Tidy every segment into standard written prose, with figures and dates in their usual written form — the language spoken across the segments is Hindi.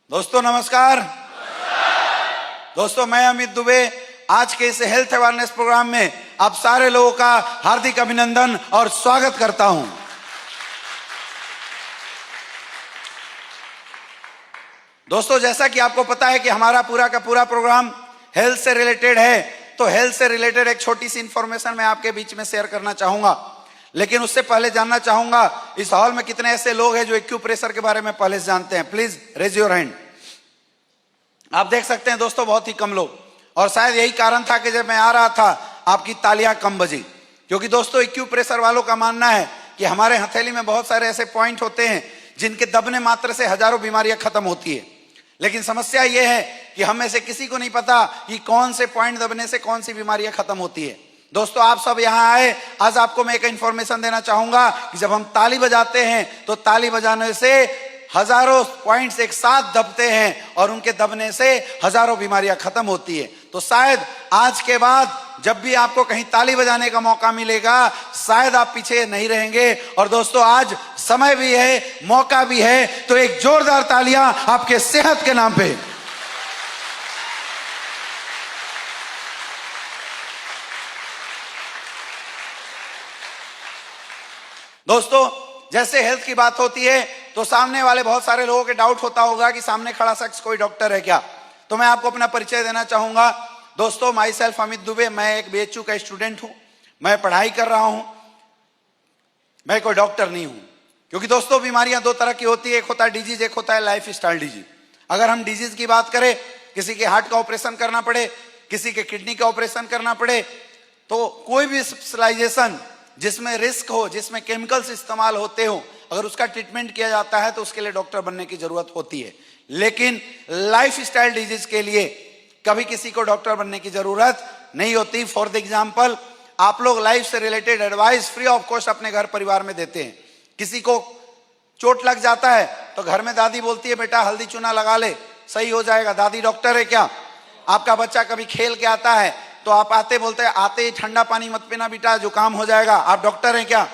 दोस्तों नमस्कार। दोस्तों मैं अमित दुबे आज के इस हेल्थ अवेयरनेस प्रोग्राम में आप सारे लोगों का हार्दिक अभिनंदन और स्वागत करता हूं। दोस्तों जैसा कि आपको पता है कि हमारा पूरा का पूरा प्रोग्राम हेल्थ से रिलेटेड है, तो हेल्थ से रिलेटेड एक छोटी सी इंफॉर्मेशन मैं आपके बीच में शेयर करना चाहूंगा। लेकिन उससे पहले जानना चाहूंगा इस हॉल में कितने ऐसे लोग हैं जो एक्यूप्रेशर के बारे में पहले से जानते हैं। Please raise your hand. आप देख सकते हैं दोस्तों बहुत ही कम लोग, और शायद यही कारण था कि जब मैं आ रहा था आपकी तालियां कम बजी, क्योंकि दोस्तों एक्यूप्रेशर वालों का मानना है कि हमारे हथेली में बहुत सारे ऐसे पॉइंट होते हैं जिनके दबने मात्र से हजारों बीमारियां खत्म होती है। लेकिन समस्या यह है कि हम में से किसी को नहीं पता कि कौन से पॉइंट दबने से कौन सी बीमारियां खत्म होती है। दोस्तों आप सब यहां आए, आज आपको मैं एक इंफॉर्मेशन देना चाहूंगा कि जब हम ताली बजाते हैं तो ताली बजाने से हजारों पॉइंट्स एक साथ दबते हैं और उनके दबने से हजारों बीमारियां खत्म होती है। तो शायद आज के बाद जब भी आपको कहीं ताली बजाने का मौका मिलेगा शायद आप पीछे नहीं रहेंगे। और दोस्तों आज समय भी है, मौका भी है, तो एक जोरदार तालियां आपके सेहत के नाम पे। दोस्तों जैसे हेल्थ की बात होती है तो सामने वाले बहुत सारे लोगों के डाउट होता होगा कि सामने खड़ा शख्स कोई डॉक्टर है क्या। तो मैं आपको अपना परिचय देना चाहूंगा। दोस्तों माई सेल्फ अमित दुबे, मैं एक बीएचयू का स्टूडेंट हूं, मैं पढ़ाई कर रहा हूं, मैं कोई डॉक्टर नहीं हूं। क्योंकि दोस्तों बीमारियां दो तरह की होती है, एक होता है डिजीज, एक होता है लाइफ स्टाइल डिजीज। अगर हम डिजीज की बात करें, किसी के हार्ट का ऑपरेशन करना पड़े, किसी के किडनी का ऑपरेशन करना पड़े, तो कोई भी स्पेशलाइजेशन जिसमें रिस्क हो, जिसमें केमिकल्स इस्तेमाल होते हो, अगर उसका ट्रीटमेंट किया जाता है तो उसके लिए डॉक्टर बनने की जरूरत होती है। लेकिन लाइफ स्टाइल डिजीज के लिए कभी किसी को डॉक्टर बनने की जरूरत नहीं होती। फॉर द एग्जाम्पल, आप लोग लाइफ से related advice free of cost अपने घर परिवार में देते हैं। किसी को चोट लग जाता है तो घर में दादी बोलती है बेटा हल्दी चूना लगा ले, सही हो जाएगा। दादी डॉक्टर है क्या? आपका बच्चा कभी खेल के आता है तो आप आते बोलते हैं आते ही ठंडा पानी मत पीना बेटा, जुकाम हो जाएगा। आप डॉक्टर हैं क्या?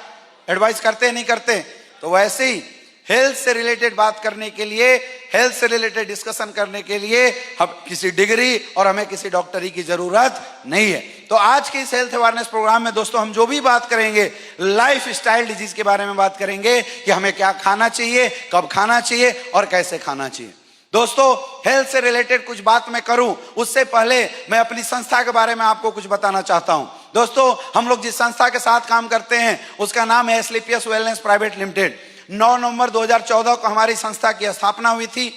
एडवाइस करते नहीं करते? तो वैसे ही हेल्थ से रिलेटेड बात करने के लिए, हेल्थ से रिलेटेड डिस्कशन करने के लिए हम किसी डिग्री और हमें किसी डॉक्टरी की जरूरत नहीं है। तो आज के इस हेल्थ अवेयरनेस प्रोग्राम में दोस्तों हम जो भी बात करेंगे लाइफ स्टाइल डिजीज के बारे में बात करेंगे कि हमें क्या खाना चाहिए, कब खाना चाहिए और कैसे खाना चाहिए। दोस्तों हेल्थ से रिलेटेड कुछ बात मैं करूं उससे पहले मैं अपनी संस्था के बारे में आपको कुछ बताना चाहता हूं। दोस्तों हम लोग जिस संस्था के साथ काम करते हैं उसका नाम है एस्क्लेपियस वेलनेस प्राइवेट लिमिटेड। 9 नवंबर 2014 को हमारी संस्था की स्थापना हुई थी।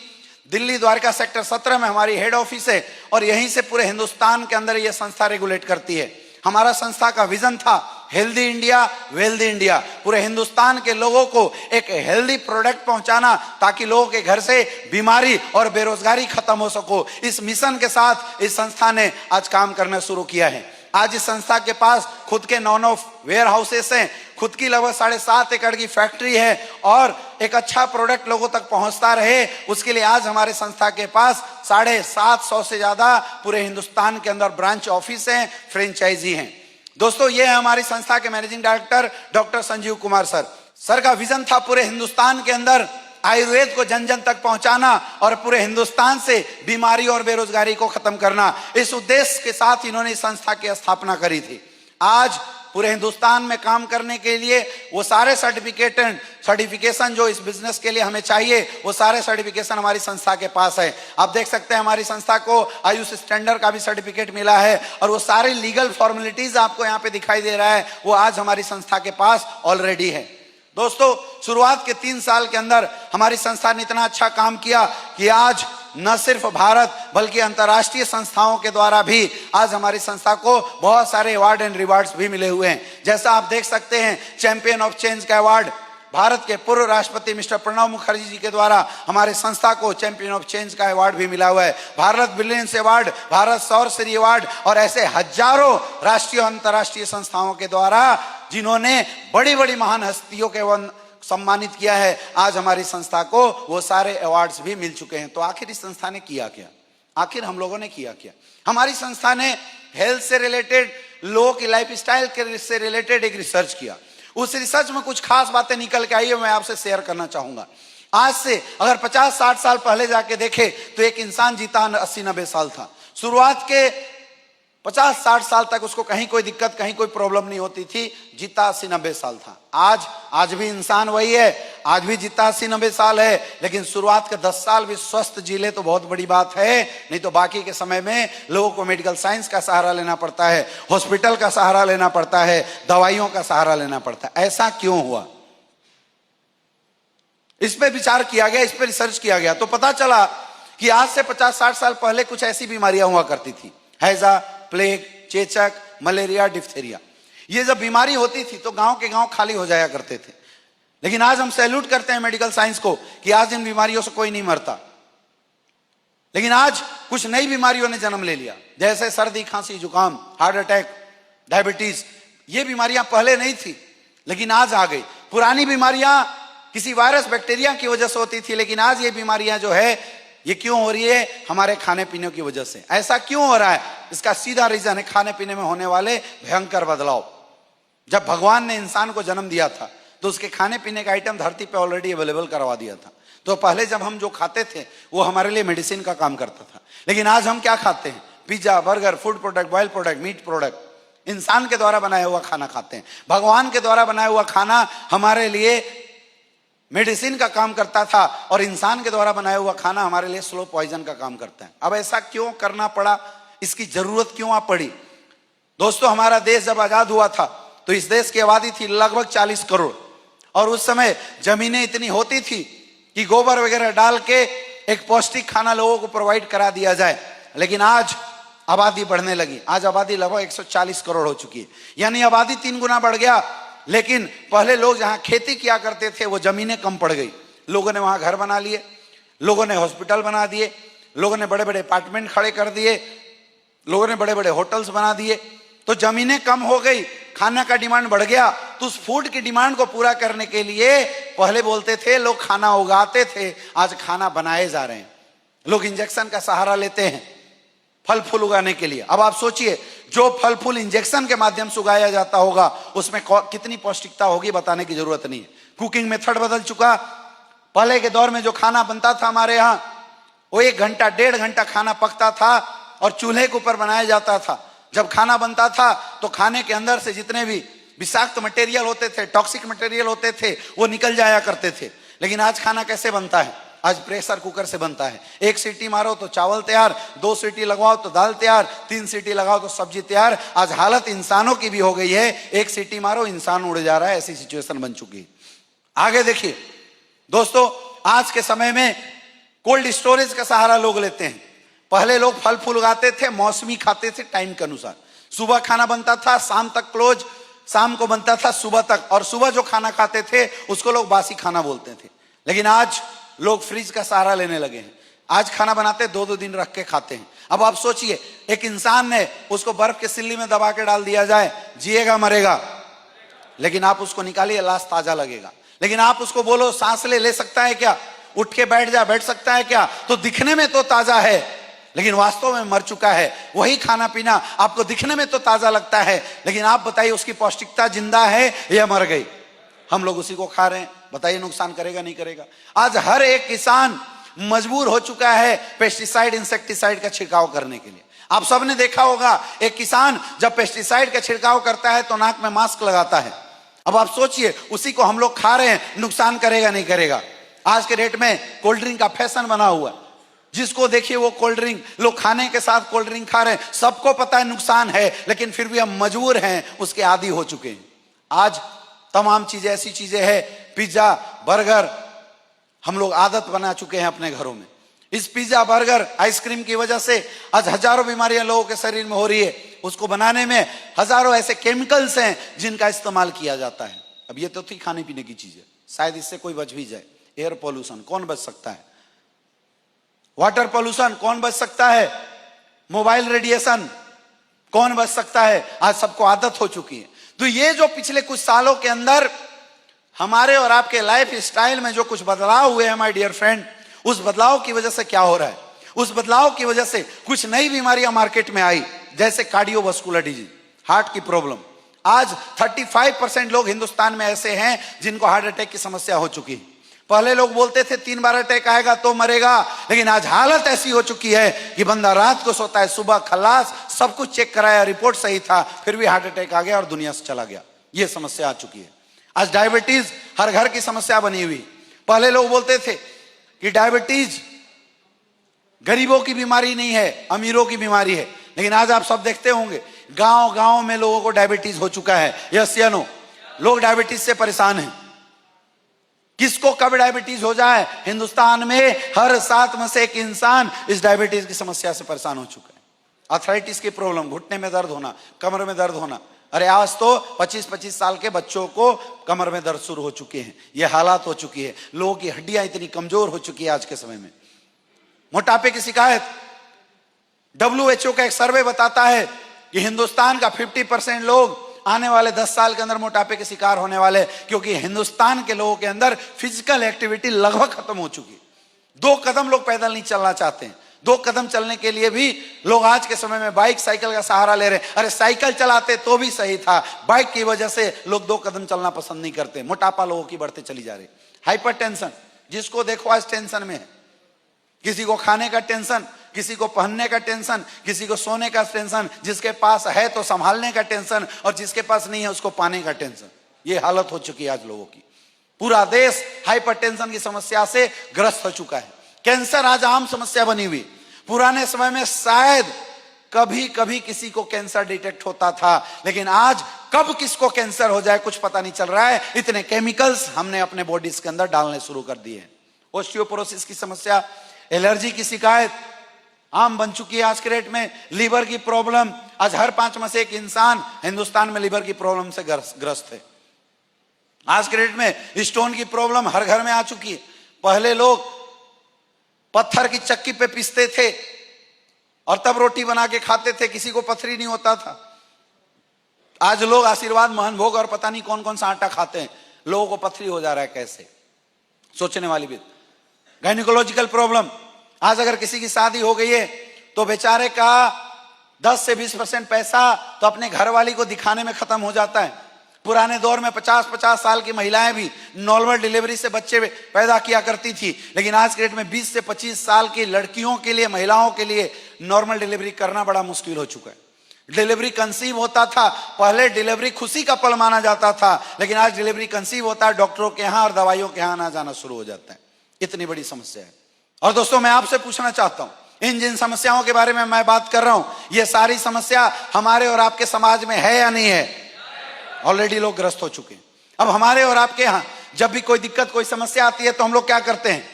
दिल्ली द्वारका सेक्टर 17 में हमारी हेड ऑफिस है और यहीं से पूरे हिंदुस्तान के अंदर यह संस्था रेगुलेट करती है। हमारा संस्था का विजन था हेल्दी इंडिया वेल्दी इंडिया, पूरे हिंदुस्तान के लोगों को एक हेल्दी प्रोडक्ट पहुंचाना ताकि लोगों के घर से बीमारी और बेरोजगारी खत्म हो सको। इस मिशन के साथ इस संस्था ने आज काम करना शुरू किया है। आज इस संस्था के पास खुद के 9 वेयर हाउसेस हैं, खुद की लगभग 7.5 एकड़ की फैक्ट्री है और एक अच्छा प्रोडक्ट लोगों तक पहुंचता रहे उसके लिए आज हमारे संस्था के पास 750 से ज्यादा पूरे हिंदुस्तान के अंदर ब्रांच ऑफिस हैं, फ्रेंचाइजी हैं। दोस्तों ये है हमारी संस्था के managing director doctor Sanjeev Kumar sir. Sir का विजन था पूरे हिंदुस्तान के अंदर आयुर्वेद को जन जन तक पहुंचाना और पूरे हिंदुस्तान से बीमारी और बेरोजगारी को खत्म करना। इस उद्देश्य के साथ इन्होंने इस संस्था की स्थापना करी थी। आज पूरे हिंदुस्तान में काम करने के लिए वो सारे सर्टिफिकेशन जो इस बिजनेस के लिए हमें चाहिए वो सारे सर्टिफिकेशन हमारी संस्था के पास है। आप देख सकते हैं हमारी संस्था को आयुष स्टैंडर्ड का भी सर्टिफिकेट मिला है और वो सारे लीगल फॉर्मेलिटीज आपको यहाँ पे दिखाई दे रहा है वो आज हमारी संस्था के पास ऑलरेडी है। दोस्तों शुरुआत के 3 साल के अंदर हमारी संस्था ने इतना अच्छा काम किया कि आज न सिर्फ भारत बल्कि अंतर्राष्ट्रीय संस्थाओं के द्वारा भी आज हमारी संस्था को बहुत सारे अवार्ड एंड रिवार्ड्स भी मिले हुए हैं। जैसा आप देख सकते हैं चैंपियन ऑफ चेंज का अवार्ड भारत के पूर्व राष्ट्रपति मिस्टर प्रणब मुखर्जी जी के द्वारा हमारे संस्था को चैंपियन ऑफ चेंज का अवार्ड भी मिला हुआ है। भारत ब्रिलियंस अवार्ड, भारत सौर श्री अवार्ड और ऐसे हजारों राष्ट्रीय और अंतर्राष्ट्रीय संस्थाओं के द्वारा जिन्होंने बड़ी बड़ी महान हस्तियों के सम्मानित किया है, आज हमारी संस्था को वो सारे अवार्ड्स भी मिल चुके हैं। तो आखिर इस संस्था ने किया क्या? आखिर हम लोगों ने किया क्या? हमारी संस्था ने हेल्थ से रिलेटेड, लोगों की लाइफ स्टाइल से रिलेटेड एक रिसर्च किया। उस रिसर्च में कुछ खास बातें निकल के आई है, मैं आपसे शेयर करना चाहूंगा। आज से अगर 50-60 साल पहले जाके देखे तो एक इंसान जीता 80-90 साल था। शुरुआत के 50-60 साल तक उसको कहीं कोई दिक्कत, कहीं कोई प्रॉब्लम नहीं होती थी, जीता 80-90 साल था। आज भी इंसान वही है, आज भी जीता 80-90 साल है, लेकिन शुरुआत के 10 साल भी स्वस्थ जी ले तो बहुत बड़ी बात है। नहीं तो बाकी के समय में लोगों को मेडिकल साइंस का सहारा लेना पड़ता है, हॉस्पिटल का सहारा लेना पड़ता है, दवाइयों का सहारा लेना पड़ता है। ऐसा क्यों हुआ? इस पे विचार किया गया, इस पे रिसर्च किया गया, तो पता चला कि आज से 50-60 साल पहले कुछ ऐसी बीमारियां हुआ करती थी, हैजा, प्लेग, चेचक, मलेरिया, डिप्थीरिया। ये जब बीमारी होती थी तो गांव के गांव खाली हो जाया करते थे। लेकिन आज हम सैल्यूट करते हैं मेडिकल साइंस को कि आज इन बीमारियों से कोई नहीं मरता। लेकिन आज कुछ नई बीमारियों ने जन्म ले लिया, जैसे सर्दी, खांसी, जुकाम, हार्ट अटैक, डायबिटीज। ये बीमारियां पहले नहीं थी लेकिन आज आ गई। पुरानी बीमारियां किसी वायरस, बैक्टीरिया की वजह से होती थी, लेकिन आज ये बीमारियां जो है ये क्यों हो रही है? हमारे खाने पीने की वजह से। ऐसा क्यों हो रहा है? इसका सीधा रीजन है खाने पीने में होने वाले भयंकर बदलाव। जब भगवान ने इंसान को जन्म दिया था तो उसके खाने पीने का आइटम धरती पे ऑलरेडी अवेलेबल करवा दिया था। तो पहले जब हम जो खाते थे वो हमारे लिए मेडिसिन का काम करता था। लेकिन आज हम क्या खाते हैं? Pizza, burger, food product, boil product, meat product. इंसान के द्वारा बनाया हुआ खाना खाते हैं। भगवान के द्वारा बनाया हुआ खाना हमारे लिए मेडिसिन का काम करता था और इंसान के द्वारा बनाया हुआ खाना हमारे लिए स्लो पॉइजन का काम करता है। अब ऐसा क्यों करना पड़ा? इसकी जरूरत क्यों आ पड़ी? दोस्तों, हमारा देश जब आजाद हुआ था तो इस देश की आबादी थी लगभग 40 करोड़ और उस समय जमीनें इतनी होती थी कि गोबर वगैरह डाल के एक पौष्टिक खाना लोगों को प्रोवाइड करा दिया जाए। लेकिन आज आबादी बढ़ने लगी। आज आबादी लगभग 140 करोड़ हो चुकी है, यानी आबादी 3 गुना बढ़ गया। लेकिन पहले लोग जहां खेती किया करते थे वो जमीनें कम पड़ गई। लोगों ने वहां घर बना लिए, लोगों ने हॉस्पिटल बना दिए, लोगों ने बड़े बड़े अपार्टमेंट खड़े कर दिए, लोगों ने बड़े बड़े होटल्स बना दिए। तो जमीनें कम हो गई, खाना का डिमांड बढ़ गया। तो उस फूड की डिमांड को पूरा करने के लिए पहले बोलते थे लोग खाना उगाते थे, आज खाना बनाए जा रहे हैं। लोग इंजेक्शन का सहारा लेते हैं फल फूल उगाने के लिए। अब आप सोचिए, जो फल फूल इंजेक्शन के माध्यम से उगाया जाता होगा उसमें कितनी पौष्टिकता होगी, बताने की जरूरत नहीं है। कुकिंग मेथड बदल चुका। पहले के दौर में जो खाना बनता था हमारे यहाँ, वो 1 घंटा 1.5 घंटा खाना पकता था और चूल्हे के ऊपर बनाया जाता था। जब खाना बनता था तो खाने के अंदर से जितने भी विषाक्त मटेरियल होते थे, टॉक्सिक मटेरियल होते थे, वो निकल जाया करते थे। लेकिन आज खाना कैसे बनता है? आज प्रेशर कुकर से बनता है। 1 सीटी मारो तो चावल तैयार, 2 सीटी लगवाओ तो दाल तैयार, 3 सीटी लगाओ तो सब्जी तैयार। आज हालत इंसानों की भी हो गई है, 1 सीटी मारो इंसान उड़ जा रहा है, ऐसी सिचुएशन बन चुकी है। आगे देखिए दोस्तों, आज के समय में कोल्ड स्टोरेज का सहारा लोग लेते हैं। पहले लोग फल फूल उगाते थे, मौसमी खाते थे टाइम के अनुसार। सुबह खाना बनता था, शाम तक क्लोज, शाम को बनता था सुबह तक, और सुबह जो खाना खाते थे उसको लोग बासी खाना बोलते थे। लेकिन आज लोग फ्रिज का सहारा लेने लगे हैं। आज खाना बनाते 2-2 दिन रख के खाते हैं। अब आप सोचिए, एक इंसान ने उसको बर्फ के सिल्ली में दबा के डाल दिया जाए, जिएगा मरेगा? लेकिन आप उसको निकालिए, लाश ताजा लगेगा। लेकिन आप उसको बोलो सांस ले सकता है क्या? उठ के बैठ सकता है क्या? तो दिखने में तो ताजा है लेकिन वास्तव में मर चुका है। वही खाना पीना आपको दिखने में तो ताजा लगता है, लेकिन आप बताइए उसकी पौष्टिकता जिंदा है या मर गई? हम लोग उसी को खा रहे हैं। बताइए नुकसान करेगा नहीं करेगा? आज हर एक किसान मजबूर हो चुका है पेस्टिसाइड, इंसेक्टिसाइड का छिड़काव करने के लिए। आप सबने देखा होगा, एक किसान जब पेस्टिसाइड का छिड़काव करता है तो नाक में मास्क लगाता है। अब आप सोचिए, उसी को हम लोग खा रहे हैं, नुकसान करेगा नहीं करेगा? आज के डेट में कोल्ड ड्रिंक का फैशन बना हुआ है, जिसको देखिए वो कोल्ड ड्रिंक, लोग खाने के साथ कोल्ड ड्रिंक खा रहे हैं। सबको पता है नुकसान है, लेकिन फिर भी हम मजबूर हैं, उसके आदी हो चुके हैं। आज तमाम चीजें ऐसी चीजें हैं, पिज्जा, बर्गर, हम लोग आदत बना चुके हैं अपने घरों में। इस पिज्जा, बर्गर, आइसक्रीम की वजह से आज हजारों बीमारियां लोगों के शरीर में हो रही है। उसको बनाने में हजारों ऐसे केमिकल्स हैं जिनका इस्तेमाल किया जाता है। अब ये तो थी खाने पीने की चीजें, शायद इससे कोई बच भी जाए। एयर पोल्यूशन, कौन बच सकता है? वाटर पोल्यूशन, कौन बच सकता है? मोबाइल रेडिएशन, कौन बच सकता है? आज सबको आदत हो चुकी है। तो ये जो पिछले कुछ सालों के अंदर हमारे और आपके लाइफ स्टाइल में जो कुछ बदलाव हुए हैं माय डियर फ्रेंड, उस बदलाव की वजह से क्या हो रहा है? उस बदलाव की वजह से कुछ नई बीमारियां मार्केट में आई, जैसे कार्डियोवास्कुलर डिजीज, हार्ट की प्रॉब्लम। आज 35% लोग हिंदुस्तान में ऐसे हैं जिनको हार्ट अटैक की समस्या हो चुकी है। पहले लोग बोलते थे 3 बार अटैक आएगा तो मरेगा, लेकिन आज हालत ऐसी हो चुकी है कि बंदा रात को सोता है, सुबह खलास, सब कुछ चेक कराया, रिपोर्ट सही था, फिर भी हार्ट अटैक आ गया और दुनिया से चला गया। ये समस्या आ चुकी है। आज डायबिटीज हर घर की समस्या बनी हुई। पहले लोग बोलते थे कि डायबिटीज गरीबों की बीमारी नहीं है, अमीरों की बीमारी है, लेकिन आज आप सब देखते होंगे गांव गांव में लोगों को डायबिटीज हो चुका है। यस या नो? लोग डायबिटीज से परेशान हैं। किसको कब डायबिटीज हो जाए, हिंदुस्तान में हर 7 में से 1 इंसान इस डायबिटीज की समस्या से परेशान हो चुका है। आर्थराइटिस की प्रॉब्लम, घुटने में दर्द होना, कमर में दर्द होना। अरे आज तो 25-25 साल के बच्चों को कमर में दर्द शुरू हो चुके हैं। ये हालात हो चुकी है। लोगों की हड्डियां इतनी कमजोर हो चुकी है आज के समय में। मोटापे की शिकायत, WHO का एक सर्वे बताता है कि हिंदुस्तान का 50% लोग आने वाले 10 साल के अंदर मोटापे के शिकार होने वाले, क्योंकि हिंदुस्तान के लोगों के अंदर फिजिकल एक्टिविटी लगभग खत्म हो चुकी है। 2 कदम लोग पैदल नहीं चलना चाहते हैं। 2 कदम चलने के लिए भी लोग आज के समय में बाइक साइकिल का सहारा ले रहे हैं। अरे साइकिल चलाते तो भी सही था, बाइक की वजह से लोग 2 कदम चलना पसंद नहीं करते। मोटापा लोगों की बढ़ते चली जा रही। हाइपरटेंशन, जिसको देखो आज टेंशन में है। किसी को खाने का टेंशन, किसी को पहनने का टेंशन, किसी को सोने का टेंशन, जिसके पास है तो संभालने का टेंशन, और जिसके पास नहीं है उसको पाने का टेंशन। ये हालत हो चुकी है आज लोगों की। पूरा देश हाइपरटेंशन की समस्या से ग्रस्त हो चुका है। कैंसर आज आम समस्या बनी हुई। पुराने समय में शायद कभी कभी किसी को कैंसर डिटेक्ट होता था, लेकिन आज कब किसको कैंसर हो जाए कुछ पता नहीं चल रहा है। इतने केमिकल्स हमने अपने बॉडीज के अंदर डालने शुरू कर दिए हैं। ऑस्टियोपोरोसिस की समस्या, एलर्जी की शिकायत आम बन चुकी है आज के डेट में। लीवर की प्रॉब्लम, आज हर 5 में से 1 इंसान हिंदुस्तान में लीवर की प्रॉब्लम से ग्रस्त है। आज के डेट में स्टोन की प्रॉब्लम हर घर में आ चुकी है। पहले लोग पत्थर की चक्की पे पीसते थे और तब रोटी बना के खाते थे, किसी को पथरी नहीं होता था। आज लोग आशीर्वाद, मोहन भोग और पता नहीं कौन कौन सा आटा खाते हैं, लोगों को पथरी हो जा रहा है। कैसे? सोचने वाली बात। गायनिकोलॉजिकल प्रॉब्लम, आज अगर किसी की शादी हो गई है तो बेचारे का 10 से 20% पैसा तो अपने घरवाली को दिखाने में खत्म हो जाता है। पुराने दौर में 50-50 साल की महिलाएं भी नॉर्मल डिलीवरी से बच्चे पैदा किया करती थी, लेकिन आज के डेट में 20 से 25 साल की लड़कियों के लिए, महिलाओं के लिए नॉर्मल डिलीवरी करना बड़ा मुश्किल हो चुका है। डिलीवरी कंसीव होता था, पहले डिलीवरी खुशी का पल माना जाता था, लेकिन आज डिलीवरी कंसीव होता है, डॉक्टरों के यहाँ और दवाइयों के यहाँ आना जाना शुरू हो जाता है। इतनी बड़ी समस्या है। और दोस्तों, मैं आपसे पूछना चाहता हूं, इन जिन समस्याओं के बारे में मैं बात कर रहा हूं, ये सारी समस्या हमारे और आपके समाज में है या नहीं है? ऑलरेडी लोग ग्रस्त हो चुके हैं। अब हमारे और आपके यहाँ जब भी कोई दिक्कत, कोई समस्या आती है तो हम लोग क्या करते हैं?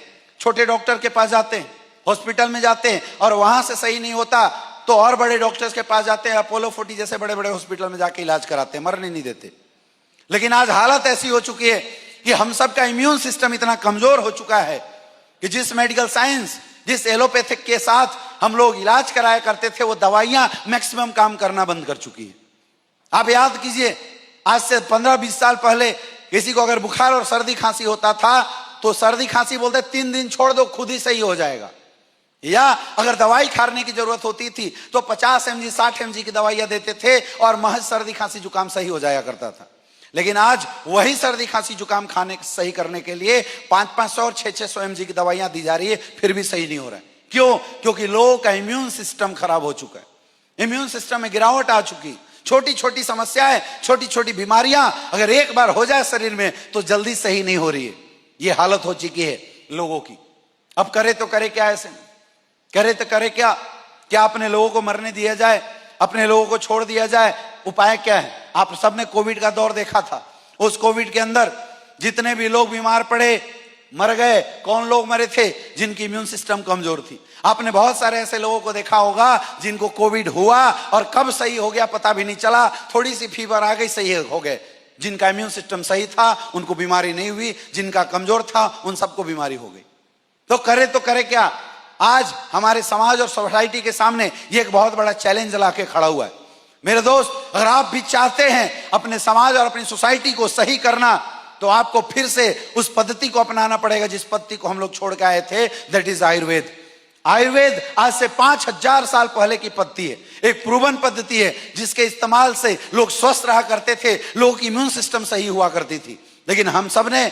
छोटे डॉक्टर के पास जाते हैं, हॉस्पिटल में जाते हैं, और वहां से सही नहीं होता तो और बड़े डॉक्टर्स के पास जाते हैं, अपोलो 40 जैसे बड़े बड़े हॉस्पिटल में जाके इलाज कराते हैं, मरने नहीं देते। लेकिन आज हालत ऐसी हो चुकी है कि हम सबका इम्यून सिस्टम इतना कमजोर हो चुका है कि जिस मेडिकल साइंस, जिस एलोपैथिक के साथ हम लोग इलाज कराया करते थे, वो दवाइयां मैक्सिमम काम करना बंद कर चुकी है। आप याद कीजिए, आज से 15-20 साल पहले किसी को अगर बुखार और सर्दी खांसी होता था तो सर्दी खांसी बोलते 3 दिन छोड़ दो, खुद ही सही हो जाएगा। या अगर दवाई खाने की जरूरत होती थी तो 50 mg 60 mg की दवाइयां देते थे और महज सर्दी खांसी जुकाम सही हो जाया करता था। लेकिन आज वही सर्दी खांसी जुकाम खाने सही करने के लिए 500-500 और 600-600 mg की दवाइयां दी जा रही है, फिर भी सही नहीं हो रहा है। क्यों? क्योंकि लोगों का इम्यून सिस्टम खराब हो चुका है। इम्यून सिस्टम में गिरावट आ चुकी। छोटी छोटी समस्याएं, छोटी छोटी बीमारियां अगर एक बार हो जाए शरीर में तो जल्दी सही नहीं हो रही है। ये हालत हो चुकी है लोगों की। अब करे तो करे क्या? ऐसे करे तो करे क्या? क्या अपने लोगों को मरने दिया जाए? अपने लोगों को छोड़ दिया जाए? उपाय क्या है? आप सबने कोविड का दौर देखा था। उस कोविड के अंदर जितने भी लोग बीमार पड़े, मर गए, कौन लोग मरे थे? जिनकी इम्यून सिस्टम कमजोर थी। आपने बहुत सारे ऐसे लोगों को देखा होगा जिनको कोविड हुआ और कब सही हो गया पता भी नहीं चला। थोड़ी सी फीवर आ गई, सही हो गए। जिनका इम्यून सिस्टम सही था उनको बीमारी नहीं हुई, जिनका कमजोर था उन सबको बीमारी हो गई। तो करे क्या? आज हमारे समाज और सोसाइटी के सामने ये एक बहुत बड़ा चैलेंज लाके खड़ा हुआ है। मेरे दोस्त, अगर आप भी चाहते हैं अपने समाज और अपनी सोसाइटी को सही करना, तो आपको फिर से उस पद्धति को अपनाना पड़ेगा जिस पद्धति को हम लोग छोड़ के आए थे, दैट इज आयुर्वेद। आयुर्वेद आज से 5000 साल पहले की पद्धति है, एक प्रूवन पद्धति है जिसके इस्तेमाल से लोग स्वस्थ रहा करते थे, लोगों की इम्यून सिस्टम सही हुआ करती थी। लेकिन हम सब ने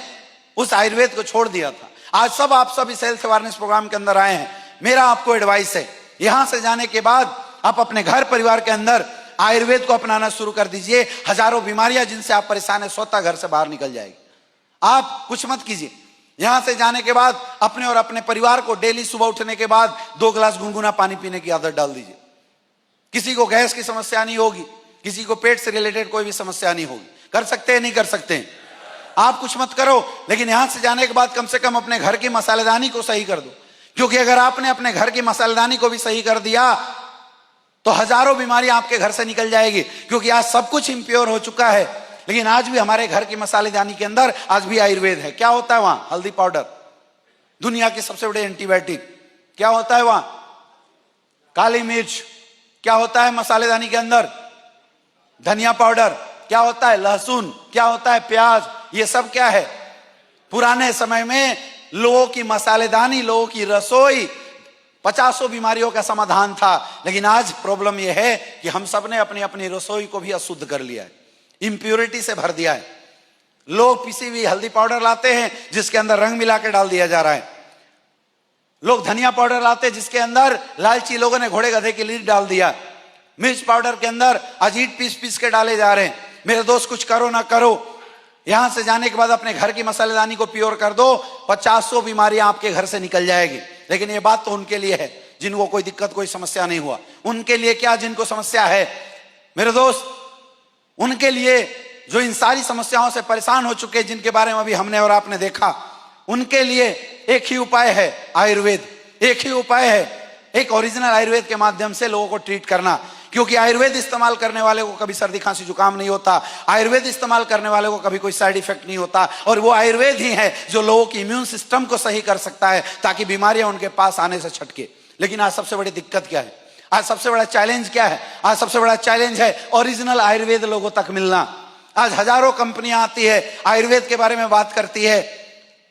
उस आयुर्वेद को छोड़ दिया था। आज आप सब इस हेल्थ अवेयरनेस प्रोग्राम के अंदर आए हैं। मेरा आपको एडवाइस है, यहां से जाने के बाद आप अपने घर परिवार के अंदर आयुर्वेद को अपनाना शुरू कर दीजिए। हजारों बीमारियां जिनसे आप परेशान हैं स्वतः घर से बाहर निकल जाएगी। आप कुछ मत कीजिए। यहां से जाने के बाद अपने और अपने परिवार को डेली सुबह उठने के बाद 2 गिलास गुनगुना पानी पीने की आदत डाल दीजिए। किसी को गैस की समस्या नहीं होगी, किसी को पेट से रिलेटेड कोई भी समस्या नहीं होगी। कर सकते हैं, नहीं कर सकते हैं? आप कुछ मत करो, लेकिन यहां से जाने के बाद कम से कम अपने घर की मसालेदानी को सही कर दो, क्योंकि अगर आपने अपने घर की मसालेदानी को भी सही कर दिया तो हजारों बीमारियां आपके घर से निकल जाएगी। क्योंकि आज सब कुछ इम्प्योर हो चुका है, लेकिन आज भी हमारे घर की मसालेदानी के अंदर आज भी आयुर्वेद है। क्या होता है वहां? हल्दी पाउडर, दुनिया के सबसे बड़े एंटीबायोटिक। क्या होता है वहां? काली मिर्च। क्या होता है मसालेदानी के अंदर? धनिया पाउडर। क्या होता है? लहसुन। क्या होता है? प्याज। ये सब क्या है? पुराने समय में लोगों की मसालेदानी, लोगों की रसोई 50 बीमारियों का समाधान था। लेकिन आज प्रॉब्लम यह है कि हम सब ने अपनी अपनी रसोई को भी अशुद्ध कर लिया है, इंप्योरिटी से भर दिया है। लोग पिसी हुई हल्दी पाउडर लाते हैं जिसके अंदर रंग मिला के डाल दिया जा रहा है। लोग धनिया पाउडर लाते हैं जिसके अंदर लालची लोगों ने घोड़े गधे की लीद डाल दिया। मिर्च पाउडर के अंदर अजीट पीस पीस के डाले जा रहे हैं। मेरे दोस्त, कुछ करो ना करो, यहां से जाने के बाद अपने घर की मसालेदानी को प्योर कर दो, 50 बीमारियां आपके घर से निकल जाएगी। लेकिन ये बात तो उनके लिए है जिनको कोई दिक्कत, कोई समस्या नहीं हुआ। उनके लिए क्या जिनको समस्या है? मेरे दोस्त, उनके लिए जो इन सारी समस्याओं से परेशान हो चुके, जिनके बारे में अभी हमने और आपने देखा, उनके लिए एक ही उपाय है, आयुर्वेद। एक ही उपाय है, एक ओरिजिनल आयुर्वेद के माध्यम से लोगों को ट्रीट करना। क्योंकि आयुर्वेद इस्तेमाल करने वाले को कभी सर्दी खांसी जुकाम नहीं होता, आयुर्वेद इस्तेमाल करने वाले को कभी कोई साइड इफेक्ट नहीं होता। और वो आयुर्वेद ही है जो लोगों की इम्यून सिस्टम को सही कर सकता है ताकि बीमारियां उनके पास आने से छटके। लेकिन आज सबसे बड़ी दिक्कत क्या है? आज सबसे बड़ा चैलेंज क्या है? आज सबसे बड़ा चैलेंज है ओरिजिनल आयुर्वेद लोगों तक मिलना। आज हजारों कंपनियां आती है, आयुर्वेद के बारे में बात करती है,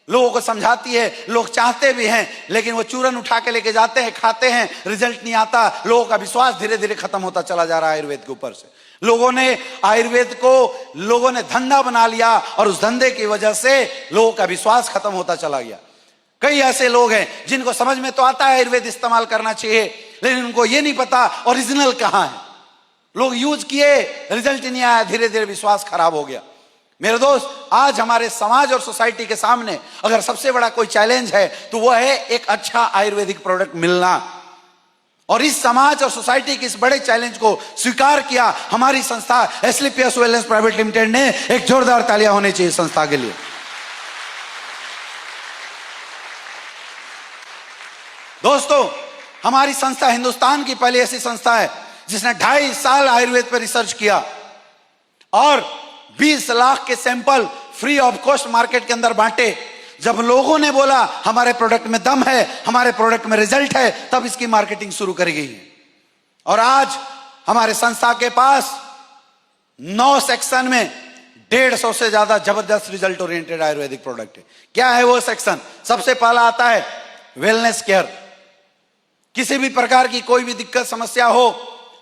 लोगों को समझाती है, लोग चाहते भी हैं, लेकिन वो चूरन उठा के लेके जाते हैं, खाते हैं, रिजल्ट नहीं आता। लोगों का विश्वास धीरे धीरे खत्म होता चला जा रहा है आयुर्वेद के ऊपर से। लोगों ने आयुर्वेद को धंधा बना लिया और उस धंधे की वजह से लोगों का विश्वास खत्म होता चला गया। कई ऐसे लोग हैं जिनको समझ में तो आता है आयुर्वेद इस्तेमाल करना चाहिए, लेकिन उनको ये नहीं पता ओरिजिनल कहां है। लोग यूज किए, रिजल्ट नहीं आया, धीरे धीरे विश्वास खराब हो गया। मेरे दोस्त, आज हमारे समाज और सोसाइटी के सामने अगर सबसे बड़ा कोई चैलेंज है तो वो है एक अच्छा आयुर्वेदिक प्रोडक्ट मिलना। और इस समाज और सोसाइटी के इस बड़े चैलेंज को स्वीकार किया हमारी संस्था एस्क्लेपियस वेलनेस प्राइवेट लिमिटेड ने। एक जोरदार तालियां होनी चाहिए संस्था के लिए। दोस्तों, हमारी संस्था हिंदुस्तान की पहली ऐसी संस्था है जिसने 2.5 साल आयुर्वेद पर रिसर्च किया और 20 लाख के sample free of cost market के अंदर बांटे। जब लोगों ने बोला हमारे प्रोडक्ट में दम है, हमारे प्रोडक्ट में रिजल्ट है, तब इसकी मार्केटिंग शुरू करी गई है। और आज हमारे संस्था के पास 9 सेक्शन में 150 से ज्यादा जबरदस्त रिजल्ट ओरिएंटेड आयुर्वेदिक प्रोडक्ट है। क्या है वो सेक्शन? सबसे पहला आता है वेलनेस केयर। किसी भी प्रकार की कोई भी दिक्कत समस्या हो,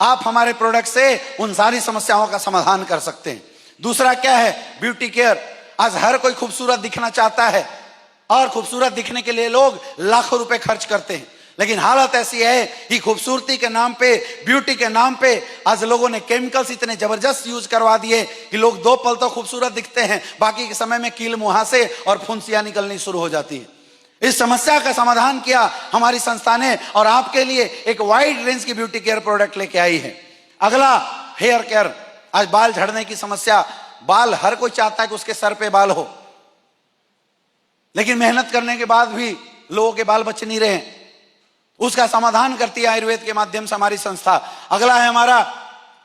आप हमारे प्रोडक्ट से उन सारी समस्याओं का समाधान कर सकते हैं। दूसरा क्या है? Beauty care. आज हर कोई खूबसूरत दिखना चाहता है और खूबसूरत दिखने के लिए लोग लाखों रुपए खर्च करते हैं, लेकिन हालत ऐसी है कि खूबसूरती के नाम पे, ब्यूटी के नाम पे आज लोगों ने केमिकल्स इतने जबरदस्त यूज करवा दिए कि लोग 2 पल तो खूबसूरत दिखते हैं, बाकी के समय में कील मुहासे और फुंसियां निकलनी शुरू हो जाती है। इस समस्या का समाधान किया हमारी संस्था ने और आपके लिए एक वाइड रेंज की ब्यूटी केयर प्रोडक्ट लेके आई है। अगला हेयर केयर। आज बाल झड़ने की समस्या, बाल हर कोई चाहता है कि उसके सर पे बाल हो, लेकिन मेहनत करने के बाद भी लोगों के बाल बच नहीं रहे। उसका समाधान करती है आयुर्वेद के माध्यम से हमारी संस्था। अगला है हमारा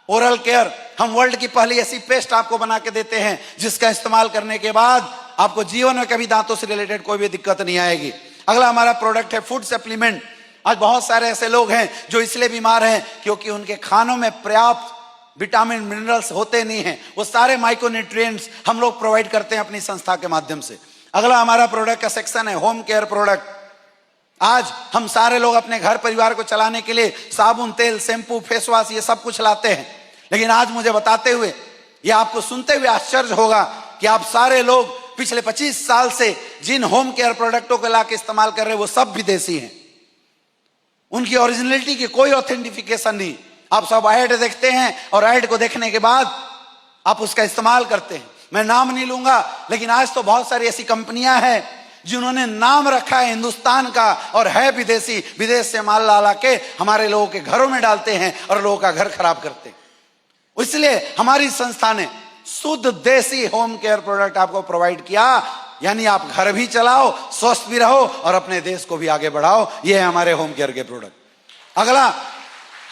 ओरल केयर। हम वर्ल्ड की पहली ऐसी पेस्ट आपको बना के देते हैं जिसका इस्तेमाल करने के बाद आपको जीवन में कभी दांतों से रिलेटेड कोई भी दिक्कत नहीं आएगी। अगला हमारा प्रोडक्ट है फूड सप्लीमेंट। आज बहुत सारे ऐसे लोग हैं जो इसलिए बीमार हैं क्योंकि उनके खानों में पर्याप्त विटामिन मिनरल्स होते नहीं हैं। वो सारे माइक्रोन्यूट्रिएंट्स हम लोग प्रोवाइड करते हैं अपनी संस्था के माध्यम से। अगला हमारा प्रोडक्ट का सेक्शन है होम केयर प्रोडक्ट। आज हम सारे लोग अपने घर परिवार को चलाने के लिए साबुन, तेल, शैम्पू, फेस वॉश ये सब कुछ लाते हैं, लेकिन आज मुझे बताते हुए, ये आपको सुनते हुए आश्चर्य होगा कि आप सारे लोग पिछले 25 साल से जिन होम केयर प्रोडक्टों को लाके इस्तेमाल कर रहे हैं वो सब विदेशी हैं। उनकी ओरिजिनलिटी की कोई ऑथेंटिफिकेशन नहीं। आप सब ऐड देखते हैं और ऐड को देखने के बाद आप उसका इस्तेमाल करते हैं। मैं नाम नहीं लूंगा, लेकिन आज तो बहुत सारी ऐसी कंपनियां हैं जिन्होंने नाम रखा है हिंदुस्तान का और है विदेशी, विदेश से माल ला के हमारे लोगों के घरों में डालते हैं और लोगों का घर खराब करते हैं। इसलिए हमारी संस्था ने शुद्ध देसी होम केयर प्रोडक्ट आपको प्रोवाइड किया, यानी आप घर भी चलाओ, स्वस्थ भी रहो और अपने देश को भी आगे बढ़ाओ। ये है हमारे होम केयर के प्रोडक्ट। अगला,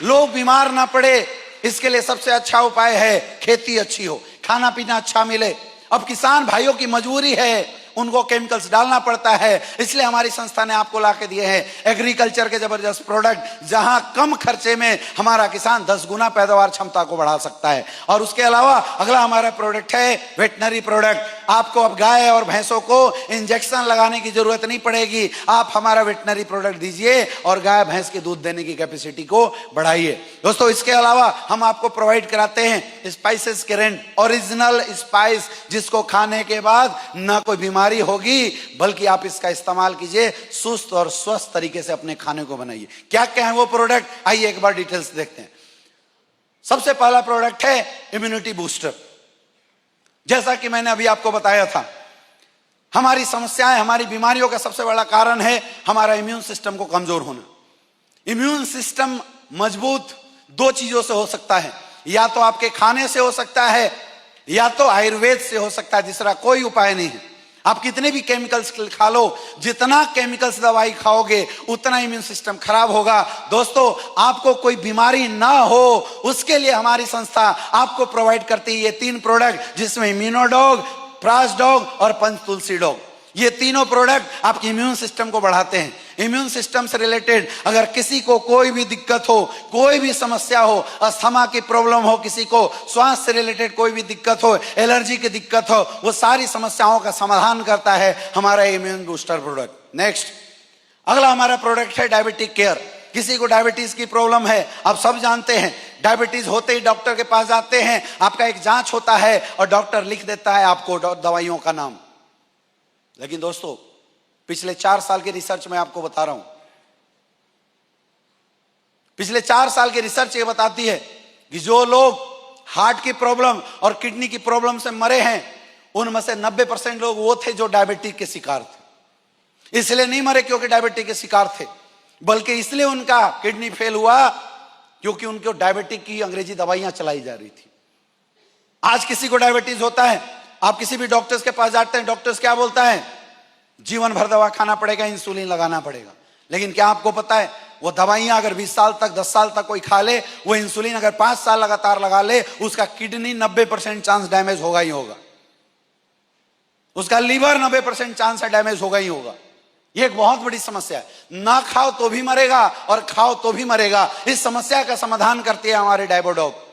लोग बीमार ना पड़े, इसके लिए सबसे अच्छा उपाय है खेती अच्छी हो, खाना पीना अच्छा मिले। अब किसान भाइयों की मजबूरी है, उनको केमिकल्स डालना पड़ता है, इसलिए हमारी संस्था ने आपको लाके दिए हैं एग्रीकल्चर के जबरदस्त प्रोडक्ट, जहां कम खर्चे में हमारा किसान 10 गुना पैदावार क्षमता को बढ़ा सकता है। और उसके अलावा अगला हमारा प्रोडक्ट है वेटनरी प्रोडक्ट। आपको अब गाय और भैंसों को इंजेक्शन लगाने की जरूरत नहीं पड़ेगी। आप हमारा वेटनरी प्रोडक्ट दीजिए और गाय भैंस के दूध देने की कैपेसिटी को बढ़ाइए। दोस्तों, इसके अलावा हम आपको प्रोवाइड कराते हैं स्पाइसेस के रेंट, ओरिजिनल स्पाइस, जिसको खाने के बाद ना कोई बीमारी होगी, बल्कि आप इसका इस्तेमाल कीजिए, सुस्त और स्वस्थ तरीके से अपने खाने को बनाइए। क्या क्या है वो प्रोडक्ट, आइए एक बार डिटेल्स देखते हैं। सबसे पहला प्रोडक्ट है इम्यूनिटी बूस्टर। जैसा कि मैंने अभी आपको बताया था, हमारी समस्याएं, हमारी बीमारियों का सबसे बड़ा कारण है हमारा इम्यून सिस्टम को कमजोर होना। इम्यून सिस्टम मजबूत 2 चीजों से हो सकता है, या तो आपके खाने से हो सकता है या तो आयुर्वेद से हो सकता है। दूसरा कोई उपाय नहीं है। आप कितने भी केमिकल्स खा लो, जितना केमिकल्स दवाई खाओगे उतना इम्यून सिस्टम खराब होगा। दोस्तों, आपको कोई बीमारी ना हो उसके लिए हमारी संस्था आपको प्रोवाइड करती है ये 3 प्रोडक्ट, जिसमें इम्यूनोडॉग, प्रासडॉग और पंचतुलसी डॉग। ये तीनों प्रोडक्ट आपके इम्यून सिस्टम को बढ़ाते हैं। इम्यून सिस्टम से रिलेटेड अगर किसी को कोई भी दिक्कत हो, कोई भी समस्या हो, अस्थमा की प्रॉब्लम हो, किसी को स्वास्थ्य से रिलेटेड कोई भी दिक्कत हो, एलर्जी की दिक्कत हो, वो सारी समस्याओं का समाधान करता है हमारा इम्यून बूस्टर प्रोडक्ट। नेक्स्ट, अगला हमारा प्रोडक्ट है डायबिटिक केयर। किसी को डायबिटीज की प्रॉब्लम है, आप सब जानते हैं, डायबिटीज होते ही डॉक्टर के पास जाते हैं, आपका एक जांच होता है और डॉक्टर लिख देता है आपको दवाइयों का नाम। लेकिन दोस्तों, पिछले 4 साल की रिसर्च में आपको बता रहा हूं, पिछले 4 साल की रिसर्च ये बताती है कि जो लोग हार्ट की प्रॉब्लम और किडनी की प्रॉब्लम से मरे हैं, उनमें से 90% लोग वो थे जो डायबिटीज के शिकार थे। इसलिए नहीं मरे क्योंकि डायबिटीज के शिकार थे, बल्कि इसलिए उनका किडनी फेल हुआ क्योंकि उनको डायबिटीज की अंग्रेजी दवाइयां चलाई जा रही थी। आज किसी को डायबिटीज होता है, आप किसी भी डॉक्टर्स के पास जाते हैं, डॉक्टर्स क्या बोलता है, जीवन भर दवा खाना पड़ेगा, इंसुलिन लगाना पड़ेगा। लेकिन क्या आपको पता है, वो दवाइयां अगर 20 साल तक, 10 साल तक कोई खा ले, वो इंसुलिन अगर 5 साल लगातार लगा ले, उसका किडनी 90% चांस डैमेज होगा ही होगा, उसका लीवर 90% चांस है डैमेज होगा ही होगा। ये एक बहुत बड़ी समस्या है। ना खाओ तो भी मरेगा और खाओ तो भी मरेगा। इस समस्या का समाधान करती है हमारे डायबोडॉग।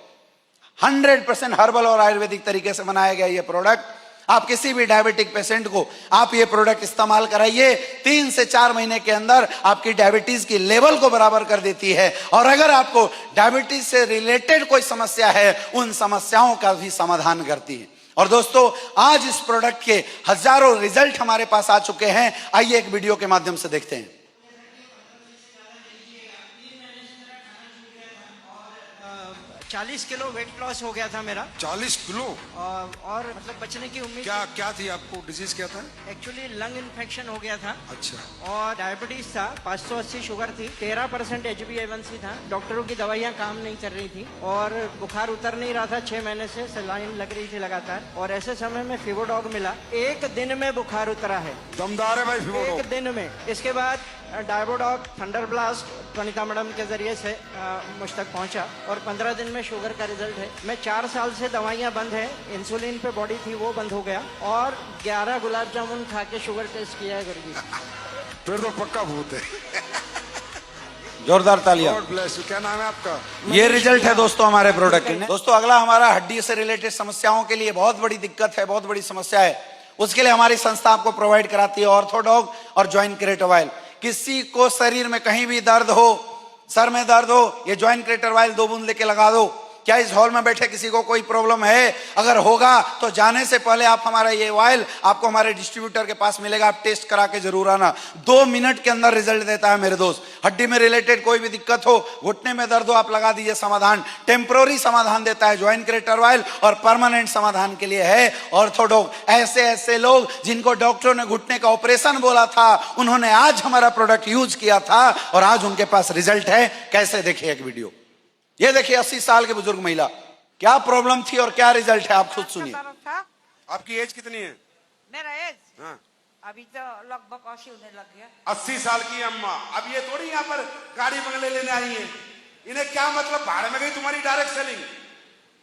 100% हर्बल और आयुर्वेदिक तरीके से बनाया गया ये प्रोडक्ट। आप किसी भी डायबिटिक पेशेंट को आप ये प्रोडक्ट इस्तेमाल कराइए, 3 से 4 महीने के अंदर आपकी डायबिटीज की लेवल को बराबर कर देती है। और अगर आपको डायबिटीज से रिलेटेड कोई समस्या है, उन समस्याओं का भी समाधान करती है। और दोस्तों, आज इस प्रोडक्ट के हजारों रिजल्ट हमारे पास आ चुके हैं। आइए एक वीडियो के माध्यम से देखते हैं। 40 किलो वेट लॉस हो गया था मेरा। 40 किलो? और मतलब बचने की उम्मीद। क्या थी आपको? डिजीज क्या था? एक्चुअली लंग इन्फेक्शन हो गया था। अच्छा। और डायबिटीज था, 580 शुगर थी, 13% HbA1c था। डॉक्टरों की दवाइयाँ काम नहीं कर रही थी और बुखार उतर नहीं रहा था। 6 महीने से सलाइन लग रही थी लगातार। और ऐसे समय में फीवोडॉग मिला, 1 दिन में बुखार उतरा है। दमदार है भाई फीवोडॉग। 1 दिन में। इसके बाद डायबोडॉग थंडर ब्लास्ट वनिता मैडम के जरिए से मुझ तक पहुंचा और 15 दिन में शुगर का रिजल्ट है। मैं 4 साल से दवाइयां बंद है, इंसुलिन पे बॉडी थी वो बंद हो गया और 11 गुलाब जामुन खा के शुगर टेस्ट किया है गुरुजी। फिर तो पक्का भूत है। जोरदार तालियां। God bless you. क्या नाम है आपका? ये रिजल्ट है दोस्तों हमारे प्रोडक्ट के। दोस्तों, अगला हमारा हड्डी से रिलेटेड समस्याओं के लिए बहुत बड़ी दिक्कत है, बहुत बड़ी समस्या है। उसके लिए हमारी संस्था आपको प्रोवाइड कराती है ऑर्थोडॉग और जॉइंट क्रिएटिव ऑयल। किसी को शरीर में कहीं भी दर्द हो, सर में दर्द हो, ये जॉइंट क्रिएटिव ऑयल 2 बूंद लेके लगा दो, क्या इस हॉल में बैठे किसी को कोई प्रॉब्लम है? अगर होगा तो जाने से पहले आप हमारा ये ऑयल आपको हमारे डिस्ट्रीब्यूटर के पास मिलेगा, आप टेस्ट करा के जरूर आना। 2 मिनट के अंदर रिजल्ट देता है मेरे दोस्त। हड्डी में रिलेटेड कोई भी दिक्कत हो, घुटने में दर्द हो, आप लगा दीजिए, समाधान टेम्पोररी समाधान देता है ज्वाइंट क्रिएटर ऑयल, और परमानेंट समाधान के लिए है ऑर्थोडॉक। ऐसे ऐसे लोग जिनको डॉक्टरों ने घुटने का ऑपरेशन बोला था, उन्होंने आज हमारा प्रोडक्ट यूज किया था और आज उनके पास रिजल्ट है। कैसे? देखिए एक वीडियो। ये देखिए 80 साल की बुजुर्ग महिला, क्या प्रॉब्लम थी और क्या रिजल्ट है, आप खुद सुनिए। आपकी एज कितनी है? मेरा एज हाँ। अभी तो लगभग 80 होने लग गया। 80 साल की अम्मा, अब ये थोड़ी यहाँ पर गाड़ी बंगले लेने आई है। इन्हें क्या मतलब? भाड़ में गई तुम्हारी डायरेक्ट सेलिंग,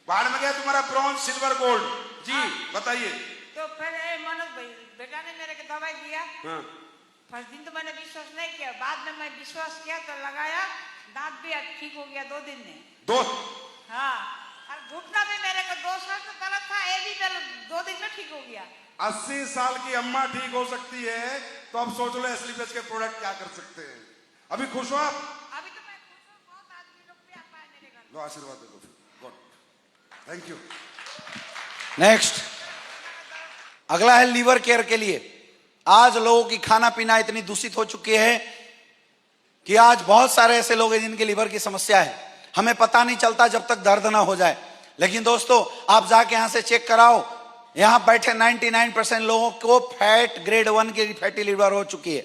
भाड़ में गया तुम्हारा ब्रॉन्ज सिल्वर गोल्ड। जी बताइए। तो फिर मनोज भाई बेटा ने मेरे को दवाई दिया। हाँ। फर्स्ट दिन तो मैंने विश्वास नहीं किया, बाद में मैं विश्वास किया तो लगाया, दांत भी ठीक हो गया 2 दिन में। 2? हाँ, और घुटना भी मेरे को 2 साल से दर्द था, ये भी 2 दिन में ठीक हो गया। 80 साल की अम्मा ठीक हो सकती है तो अब सोच लो एसलीपेस के प्रोडक्ट क्या कर सकते हैं। अभी खुश हो आप? अभी तो मैं खुश हूँ, बहुत आदमी लोग भी आता है मेरे घर। लो आशीर्वाद दे दो फिर। Good, thank you. नेक्स्ट, अगला है लीवर केयर के लिए। आज लोगों की खाना पीना इतनी दूषित हो चुकी है कि आज बहुत सारे ऐसे लोग हैं जिनके लीवर की समस्या है, हमें पता नहीं चलता जब तक दर्द ना हो जाए। लेकिन दोस्तों, आप जाके यहां से चेक कराओ, यहां बैठे 99% लोगों को फैट ग्रेड 1 की फैटी लीवर हो चुकी है।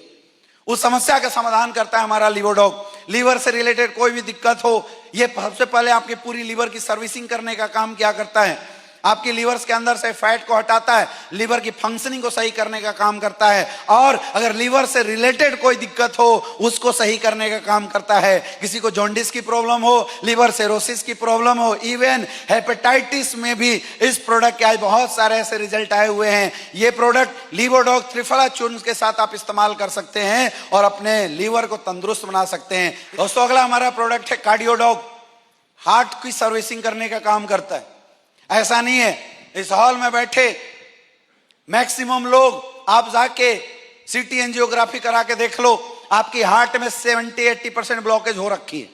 उस समस्या का समाधान करता है हमारा लिवरडॉग। लीवर से रिलेटेड कोई भी दिक्कत हो, ये सबसे पहले आपकी पूरी लीवर की सर्विसिंग करने का काम क्या करता है, आपकी लीवर्स के अंदर से फैट को हटाता है, लीवर की फंक्शनिंग को सही करने का काम करता है, और अगर लीवर से रिलेटेड कोई दिक्कत हो उसको सही करने का काम करता है। किसी को जॉन्डिस की प्रॉब्लम हो, लीवर सिरोसिस की प्रॉब्लम हो, इवन हेपेटाइटिस में भी इस प्रोडक्ट के आज बहुत सारे ऐसे रिजल्ट आए हुए हैं। ये प्रोडक्ट लिवरडॉग त्रिफला चूर्ण के साथ आप इस्तेमाल कर सकते हैं और अपने लीवर को तंदुरुस्त बना सकते हैं। दोस्तों, अगला हमारा प्रोडक्ट है कार्डियोडॉग। हार्ट की सर्विसिंग करने का काम करता है। ऐसा नहीं है, इस हॉल में बैठे मैक्सिमम लोग, आप जाके सीटी एंजियोग्राफी करा के देख लो, आपकी हार्ट में 70-80% ब्लॉकेज हो रखी है।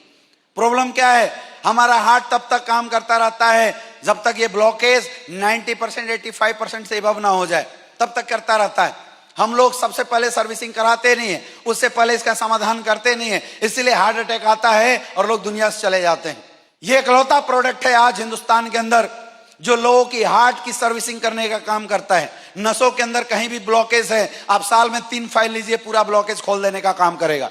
प्रॉब्लम क्या है? हमारा हार्ट तब तक काम करता रहता है जब तक ये ब्लॉकेज 90% 85% से अबव ना हो जाए, तब तक करता रहता है। हम लोग सबसे पहले सर्विसिंग कराते नहीं है, उससे पहले इसका समाधान करते नहीं है, इसलिए हार्ट अटैक आता है और लोग दुनिया से चले जाते हैं। ये इकलौता प्रोडक्ट है आज हिंदुस्तान के अंदर जो लोगों की हार्ट की सर्विसिंग करने का काम करता है। नसों के अंदर कहीं भी ब्लॉकेज है, आप साल में 3 फाइल लीजिए, पूरा ब्लॉकेज खोल देने का काम करेगा।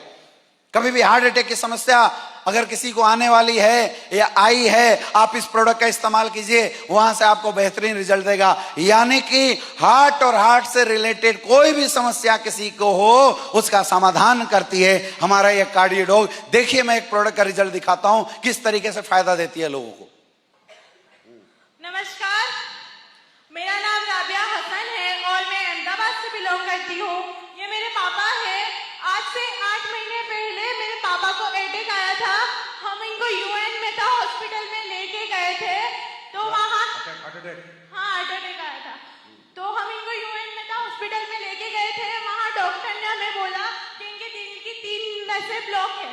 कभी भी हार्ट अटैक की समस्या अगर किसी को आने वाली है या आई है, आप इस प्रोडक्ट का इस्तेमाल कीजिए, वहां से आपको बेहतरीन रिजल्ट देगा। यानी कि हार्ट और हार्ट से रिलेटेड कोई भी समस्या किसी को हो, उसका समाधान करती है हमारा ये कार्डियोडॉग। देखिए, मैं एक प्रोडक्ट का रिजल्ट दिखाता हूं किस तरीके से फायदा देती है लोगों को। नमस्कार, मेरा नाम राबिया हसन है और मैं अहमदाबाद से बिलोंग करती हूँ। ये मेरे पापा हैं। आज से 8 महीने पहले मेरे पापा को अटैक आया था। हम इनको यूएन मेटा हॉस्पिटल में लेके गए थे, तो वहाँ हार्ट अटैक आया था, तो हम इनको यूएन मेटा हॉस्पिटल में लेके गए थे। वहाँ डॉक्टर ने हमें बोला कि इनके दिल की 3 नसें ब्लॉक है।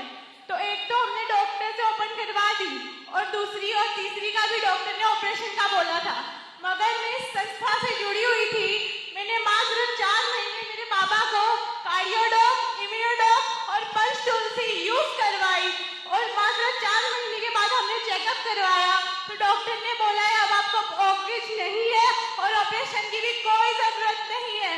तो एक तो हमने डॉक्टर से ओपन करवा दी और दूसरी और तीसरी का भी डॉक्टर ने ऑपरेशन का बोला था, मगर मैं इस संस्था से जुड़ी हुई थी। मैंने मात्र 4 महीने मेरे पापा को कार्डियोडॉग, इम्यूनोडॉग और पंच तुलसी यूज करवाई और मात्र 4 महीने के बाद हमने चेकअप करवाया तो डॉक्टर ने बोला है अब आपको ऑपरेशन नहीं है और ऑपरेशन की भी कोई जरूरत नहीं है।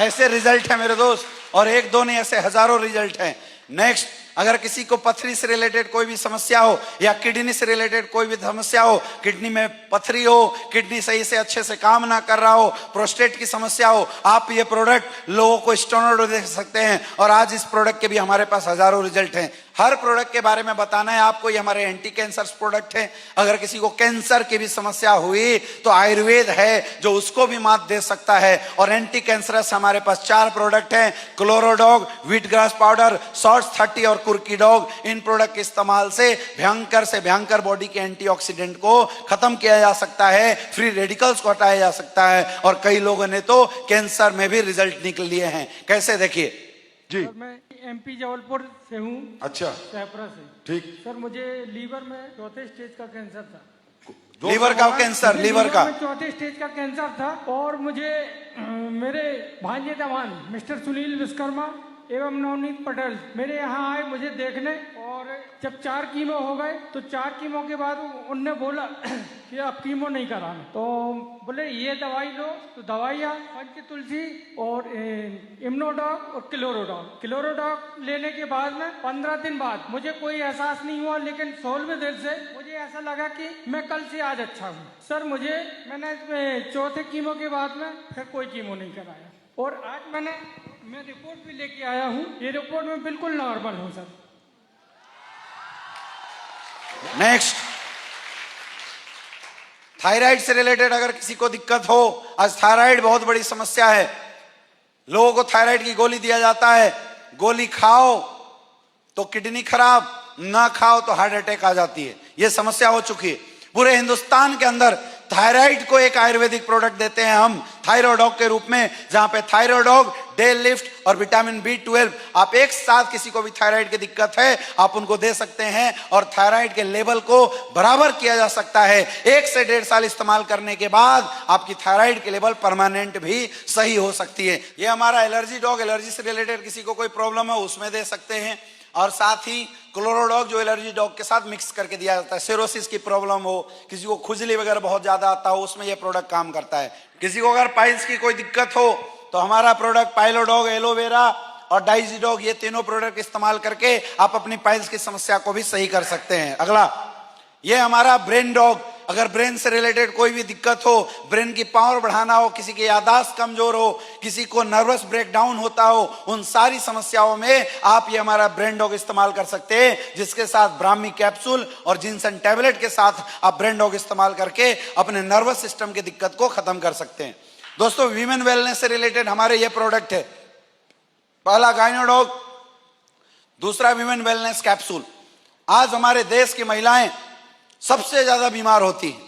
ऐसे रिजल्ट है मेरे दोस्त, और एक दो नहीं, ऐसे हजारों रिजल्ट हैं। नेक्स्ट, अगर किसी को पथरी से रिलेटेड कोई भी समस्या हो या किडनी से रिलेटेड कोई भी समस्या हो, किडनी में पथरी हो, किडनी सही से अच्छे से काम ना कर रहा हो, प्रोस्टेट की समस्या हो, आप ये प्रोडक्ट लोगों को स्टेनोड दे सकते हैं। और आज इस प्रोडक्ट के भी हमारे पास हजारों रिजल्ट हैं। हर प्रोडक्ट के बारे में बताना है आपको। ये हमारे एंटी कैंसर प्रोडक्ट है। अगर किसी को कैंसर की भी समस्या हुई तो आयुर्वेद है जो उसको भी मात दे सकता है। और एंटी कैंसरस हमारे पास 4 प्रोडक्ट हैं, क्लोरोडॉग, व्हीट ग्रास पाउडर, शॉर्ट्स 30 और कुर्कीडॉग। इन प्रोडक्ट के इस्तेमाल से भयंकर से भयंकर बॉडी के एंटीऑक्सीडेंट को खत्म किया जा सकता है, फ्री रेडिकल्स को हटाया जा सकता है, और कई लोगों ने तो कैंसर में भी रिजल्ट निकल लिए हैं। कैसे? देखिए जी। मैं एमपी जबलपुर से हूँ, अच्छा, सैपरा से। ठीक। सर मुझे लीवर में चौथे स्टेज का कैंसर था। लीवर का कैंसर, लीवर का चौथे स्टेज का कैंसर था और मुझे मेरे भांजे दवान मिस्टर सुनील विश्वकर्मा एवं नवनीत पटेल मेरे यहाँ आए मुझे देखने, और जब 4 कीमो हो गए तो 4 कीमो के बाद उनने बोला कि अब कीमो नहीं कराना, तो बोले ये दवाई लो, तो दवाइयाँ पंच तुलसी और इम्नोडॉक और क्लोरोडॉक लेने के बाद में 15 दिन बाद मुझे कोई एहसास नहीं हुआ, लेकिन 16वें दिन से मुझे ऐसा लगा कि मैं कल से आज अच्छा हूँ। सर मैंने चौथे कीमो के बाद में फिर कोई कीमो नहीं कराया, और आज मैं रिपोर्ट भी लेके आया हूँ, ये रिपोर्ट में बिल्कुल नॉर्मल हूँ सर। नेक्स्ट, थायराइड से रिलेटेड अगर किसी को दिक्कत हो, आज थायराइड बहुत बड़ी समस्या है। लोगों को थायराइड की गोली दिया जाता है, गोली खाओ तो किडनी खराब, ना खाओ तो हार्ट अटैक आ जाती है। यह समस्या हो चुकी है पूरे हिंदुस्तान के अंदर। थायराइड को एक आयुर्वेदिक प्रोडक्ट देते हैं हम थायरोडॉग के रूप में, जहां पे थायरोडॉग, डे लिफ्ट और विटामिन B12, आप एक साथ किसी को भी थायराइड की दिक्कत है आप उनको दे सकते हैं, और थायराइड के लेवल को बराबर किया जा सकता है। 1 से 1.5 साल इस्तेमाल करने के बाद आपकी थायराइड के लेवल परमानेंट भी सही हो सकती है। ये हमारा एलर्जी डॉग, एलर्जी से रिलेटेड किसी को कोई प्रॉब्लम है उसमें दे सकते हैं, और साथ ही क्लोरोडॉग जो एलर्जी डॉग के साथ मिक्स करके दिया जाता है। सिरोसिस की प्रॉब्लम हो, किसी को खुजली वगैरह बहुत ज्यादा आता हो, उसमें यह प्रोडक्ट काम करता है। किसी को अगर पाइल्स की कोई दिक्कत हो तो हमारा प्रोडक्ट पाइलोडॉग, एलोवेरा और डाइजीडॉग, ये तीनों प्रोडक्ट इस्तेमाल करके आप अपनी पाइल्स की समस्या को भी सही कर सकते हैं। अगला, ये हमारा ब्रेन डॉग, अगर ब्रेन से रिलेटेड कोई भी दिक्कत हो, ब्रेन की पावर बढ़ाना हो, किसी की याददाश्त कमजोर हो, किसी को नर्वस ब्रेकडाउन होता हो, उन सारी समस्याओं में आप ये हमारा ब्रेन डॉग इस्तेमाल कर सकते हैं, जिसके साथ ब्राह्मी कैप्सूल और जिनसन टैबलेट के साथ आप ब्रेन डॉग इस्तेमाल करके अपने नर्वस सिस्टम की दिक्कत को खत्म कर सकते हैं। दोस्तों, वीमेन वेलनेस से रिलेटेड हमारे ये प्रोडक्ट है। पहला गाइनोडॉग, दूसरा वीमेन वेलनेस कैप्सूल। आज हमारे देश की महिलाएं सबसे ज्यादा बीमार होती है।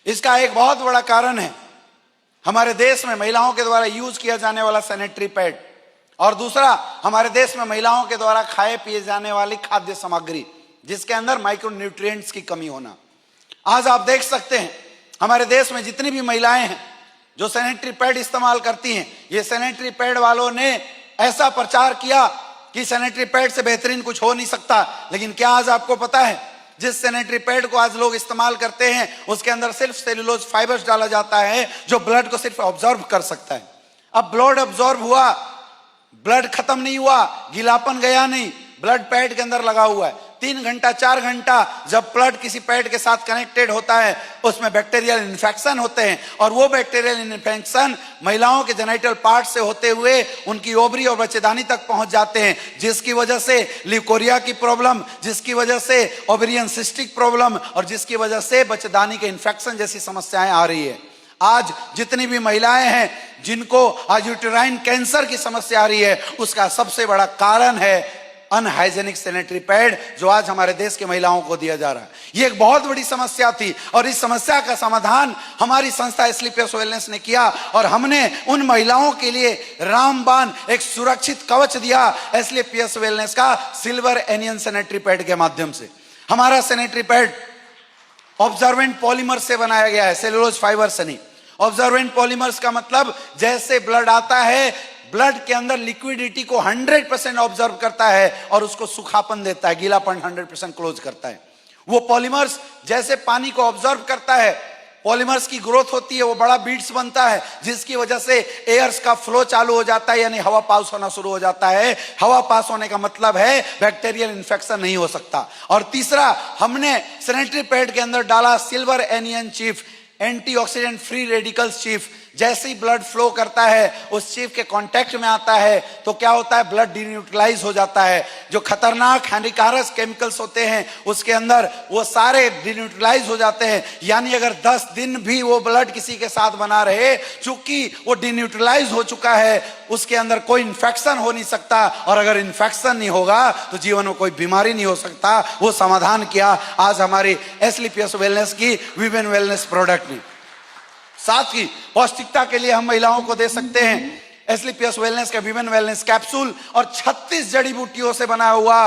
इसका एक बहुत बड़ा कारण है हमारे देश में महिलाओं के द्वारा यूज किया जाने वाला सैनिटरी पैड, और दूसरा हमारे देश में महिलाओं के द्वारा खाए पिए जाने वाली खाद्य सामग्री, जिसके अंदर माइक्रो न्यूट्रिएंट्स की कमी होना। आज आप देख सकते हैं हमारे देश में जितनी भी महिलाएं हैं जो सैनिटरी पैड इस्तेमाल करती हैं, ये सैनिटरी पैड वालों ने ऐसा प्रचार किया कि सैनिटरी पैड से बेहतरीन कुछ हो नहीं सकता, लेकिन क्या आज आपको पता है जिस सैनिटरी पैड को आज लोग इस्तेमाल करते हैं उसके अंदर सिर्फ सेलुलोज फाइबर्स डाला जाता है जो ब्लड को सिर्फ ऑब्जर्व कर सकता है। अब ब्लड ऑब्जर्व हुआ, ब्लड खत्म नहीं हुआ, गीलापन गया नहीं, ब्लड पैड के अंदर लगा हुआ है। 3 घंटा 4 घंटा जब ब्लड किसी पैड के साथ कनेक्टेड होता है उसमें बैक्टीरियल इन्फेक्शन होते हैं, और वो बैक्टीरियल इन्फेक्शन महिलाओं के जेनिटल पार्ट से होते हुए उनकी ओवरी और बच्चेदानी तक पहुंच जाते हैं, जिसकी वजह से ल्यूकोरिया की प्रॉब्लम, जिसकी वजह से ओवेरियन सिस्टिक प्रॉब्लम, और जिसकी वजह से बच्चेदानी के इन्फेक्शन जैसी समस्याएं आ रही है। आज जितनी भी महिलाएं हैं जिनको आज यूटेराइन कैंसर की समस्या आ रही है, उसका सबसे बड़ा कारण है अनहाइजेनिक सैनिटरी पैड जो आज हमारे देश की महिलाओं को दिया जा रहा है। ये एक बहुत बड़ी समस्या थी, और इस समस्या का समाधान हमारी संस्था स्लीपियस वेलनेस ने किया, और हमने उन महिलाओं के लिए रामबाण एक सुरक्षित कवच दिया स्लीपियस वेलनेस का सिल्वर एनियन सैनिटरी पैड के माध्यम से। हमारा सैनिटरी पैड ऑब्जर्वेंट पॉलीमर से बनाया गया है, सेलुलोज फाइबर से नहीं। ऑब्जर्वेंट पॉलीमर्स का मतलब जैसे ब्लड आता है, ब्लड के अंदर लिक्विडिटी को 100% ऑब्जर्व करता है और उसको सूखापन देता है, गीलापन 100% क्लोज करता है। वो पॉलीमर्स जैसे पानी को ऑब्जर्व करता है, पॉलीमर्स की ग्रोथ होती है, वो बड़ा बीड्स बनता है, जिसकी वजह से एयर्स का फ्लो चालू हो जाता है, यानी हवा पास होना शुरू हो जाता है। हवा पास होने का मतलब है बैक्टीरियल इन्फेक्शन नहीं हो सकता। और तीसरा, हमने सैनिटरी पैड के अंदर डाला silver anion chief, antioxidant free radicals chief. जैसे ही ब्लड फ्लो करता है उस चीफ के कांटेक्ट में आता है तो क्या होता है, ब्लड डिन्यूट्रलाइज हो जाता है। जो खतरनाक हानिकारक केमिकल्स होते हैं उसके अंदर वो सारे डिन्यूट्रलाइज हो जाते हैं, यानी अगर 10 दिन भी वो ब्लड किसी के साथ बना रहे, चूंकि वो डिन्यूट्रलाइज हो चुका है, उसके अंदर कोई इन्फेक्शन हो नहीं सकता, और अगर इन्फेक्शन नहीं होगा तो जीवन में कोई बीमारी नहीं हो सकता। वो समाधान किया आज हमारी स्लीपियस वेलनेस की वीमेन वेलनेस प्रोडक्ट ने। साथ ही पौष्टिकता के लिए हम महिलाओं को दे सकते हैं एस्लीपियस वेलनेस का विमेन वेलनेस कैप्सूल और 36 जड़ी बूटियों से बना हुआ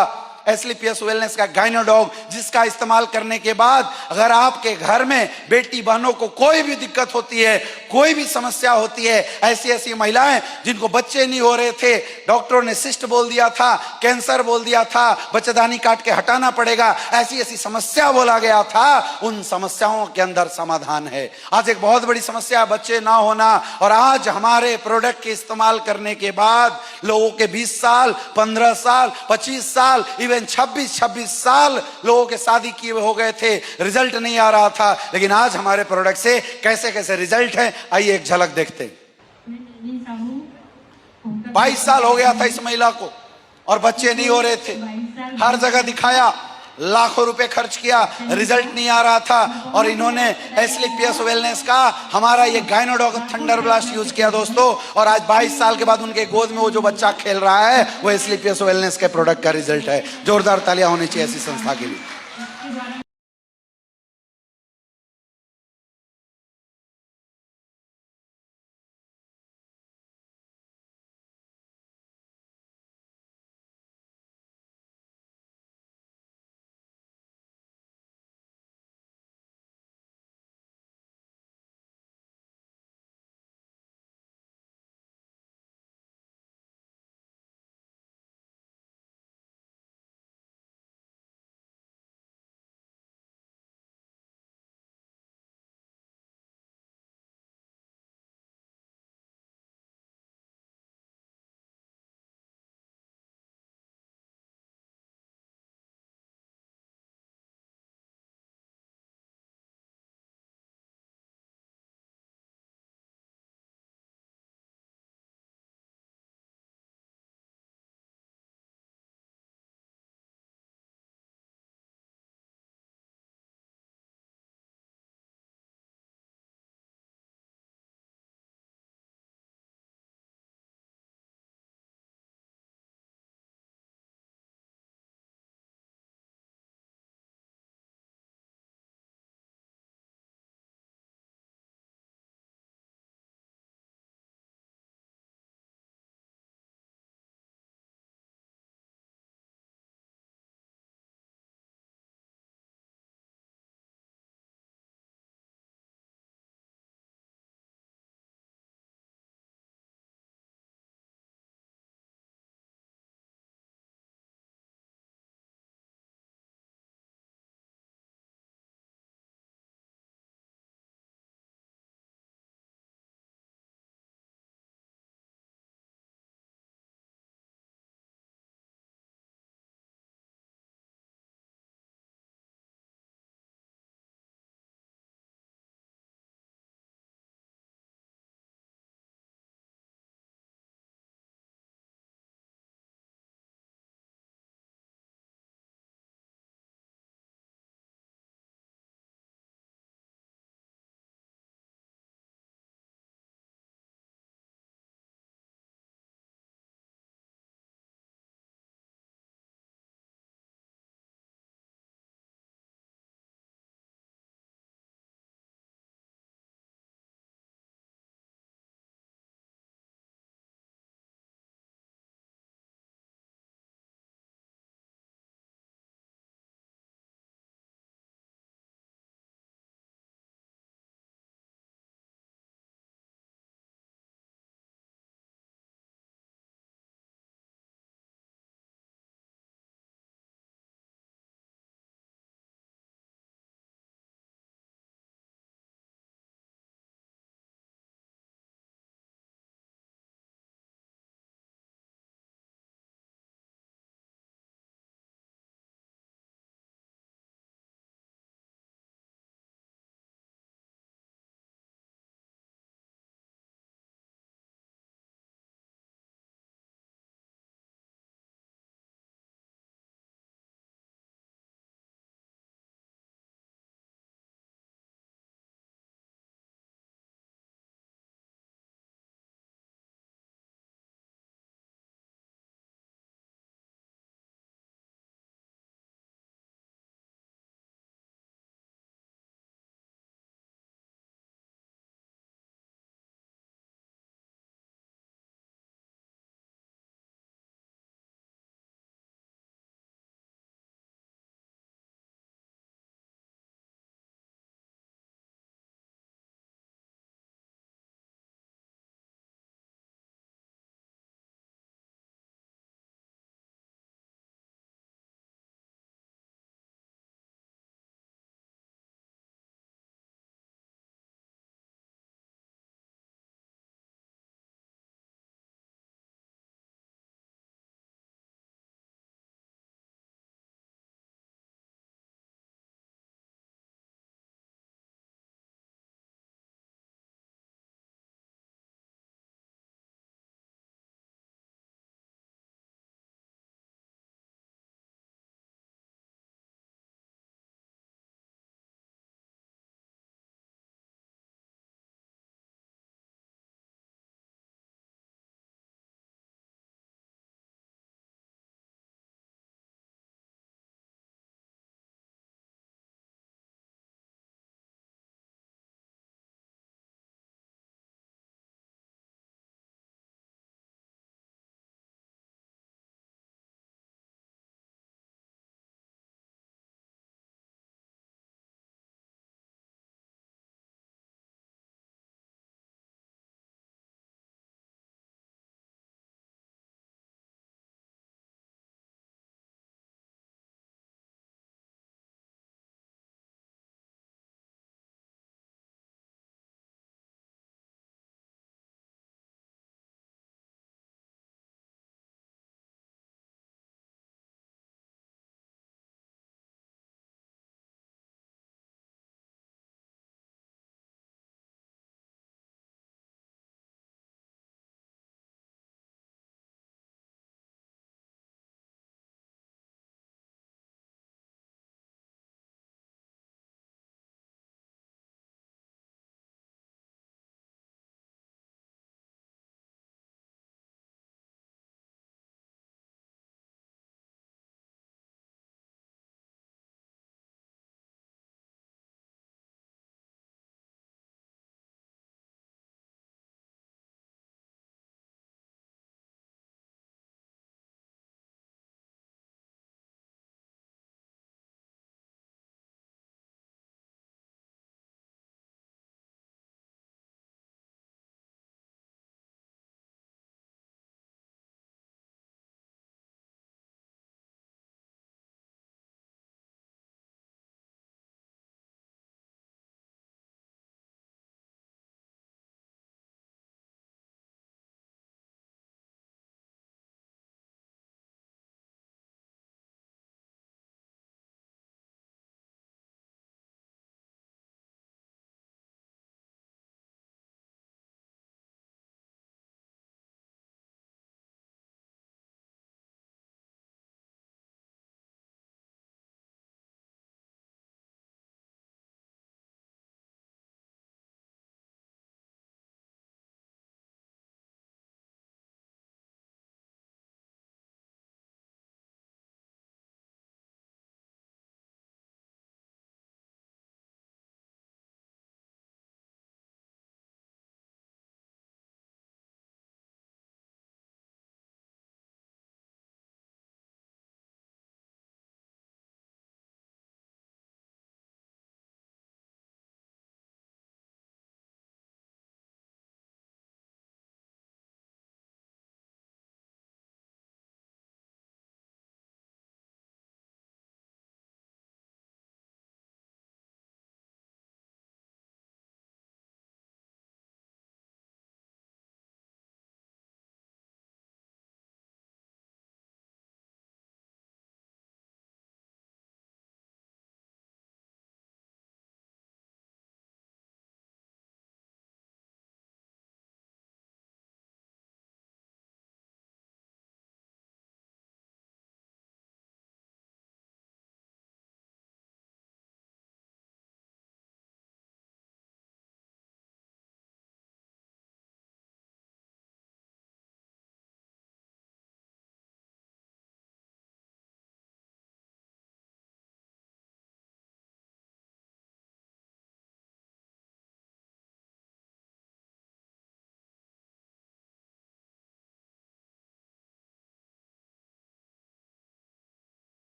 एस्लीपियस वेलनेस का गाइनोडॉग, जिसका इस्तेमाल करने के बाद अगर आपके घर में बेटी बहनों को कोई भी दिक्कत होती है, कोई भी समस्या होती है, ऐसी ऐसी महिलाएं जिनको बच्चे नहीं हो रहे थे, डॉक्टरों ने सिस्ट बोल दिया था, कैंसर बोल दिया था, बच्चेदानी काट के हटाना पड़ेगा, ऐसी ऐसी समस्या बोला गया था, उन समस्याओं के अंदर समाधान है। आज एक बहुत बड़ी समस्या बच्चे ना होना, और आज हमारे प्रोडक्ट के इस्तेमाल करने के बाद लोगों के 20 साल, 15 साल, 25 साल, 26 साल लोगों के शादी किए हो गए थे, रिजल्ट नहीं आ रहा था, लेकिन आज हमारे प्रोडक्ट से कैसे कैसे रिजल्ट है, आइए एक झलक देखते हैं। 22 साल हो गया था इस महिला को और बच्चे नहीं हो रहे थे, हर जगह दिखाया, लाखों रुपए खर्च किया, रिजल्ट नहीं आ रहा था, और इन्होंने एस्लीपियस वेलनेस का हमारा ये गाइनोडॉग थंडर ब्लास्ट यूज किया दोस्तों, और आज 22 साल के बाद उनके गोद में वो जो बच्चा खेल रहा है वो एस्लीपियस वेलनेस के प्रोडक्ट का रिजल्ट है। जोरदार तालियां होनी चाहिए ऐसी संस्था के लिए।